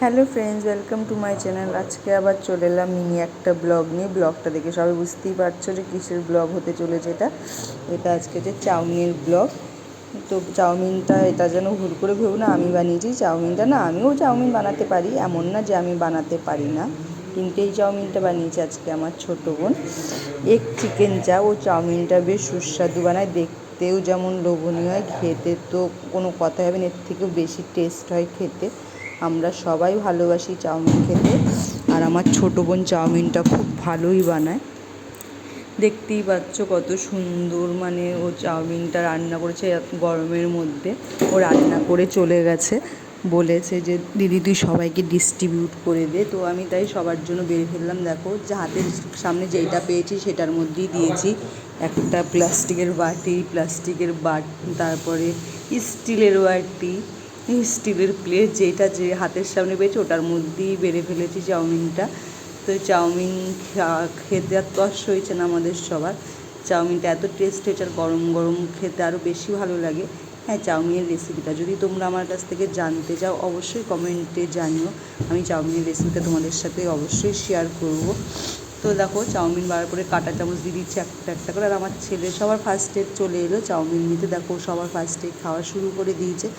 Hello friends, welcome to my channel. আজকে আবার চলে এলাম মিনি একটা ব্লগ নিয়ে। ব্লগটা দেখে সবাই বুঝতেই পারছো যে কিসের ব্লগ হতে চলেছে। এটা আজকে যে চাউমিনের ব্লগ। তো চাউমিনটা এটা যেন ভুল করে ভেবো না আমি বানিয়েছি চাউমিনটা। না, আমিও চাউমিন বানাতে পারি, এমন না যে আমি বানাতে পারি না, কিন্তু এই চাউমিনটা বানিয়েছে আজকে আমার ছোটো বোন। এগ চিকেন চা। ও চাউমিনটা বেশ সুস্বাদু বানায়, দেখতেও যেমন লোভনীয় হয়, খেতে তো কোনো কথাই হবে না, এর থেকেও বেশি টেস্ট হয় খেতে। আমরা সবাই ভালোবাসি চাউমিন খেতে, আর আমার ছোটো বোন চাউমিনটা খুব ভালোই বানায়। দেখতেই পাচ্ছ কত সুন্দর, মানে ও চাউমিনটা রান্না করেছে গরমের মধ্যে। ও রান্না করে চলে গেছে, বলেছে যে দিদি তুই সবাইকে ডিস্ট্রিবিউট করে দে। তো আমি তাই সবার জন্য বেড়ে ফেললাম। দেখো যে হাতের সামনে যেইটা পেয়েছি সেটার মধ্যেই দিয়েছি। একটা প্লাস্টিকের বাটি, তারপরে স্টিলের বাটি, স্টিলের প্লেট, যেটা যে হাতের সামনে পেয়েছি ওটার মধ্যেই বেড়ে ফেলেছি চাউমিনটা। তো চাউমিন খেতে আর তর্স হয়েছে না আমাদের সবার। চাউমিনটা এত টেস্ট হয়েছে, আর গরম গরম খেতে আরও বেশি ভালো লাগে। হ্যাঁ, চাউমিনের রেসিপিটা যদি তোমরা আমার কাছ থেকে জানতে চাও অবশ্যই কমেন্টে জানিও, আমি চাউমিনের রেসিপিটা তোমাদের সাথে অবশ্যই শেয়ার করব। তো দেখো চাউমিন বার করে কাঁটা চামচ দিয়ে দিচ্ছে একটা একটা করে, আর আমার ছেলে সবার ফার্স্টে চলে এলো চাউমিন নিতে। দেখো সবার ফার্স্টে খাওয়া শুরু করে দিয়েছে।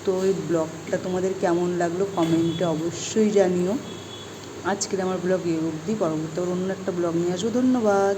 তো এই ব্লগটা তোমাদের কেমন লাগলো কমেন্টে অবশ্যই জানিও। আজকের আমার ব্লগ এই অবধি, পরবর্তী অন্য একটা ব্লগ নিয়ে আসবো। ধন্যবাদ।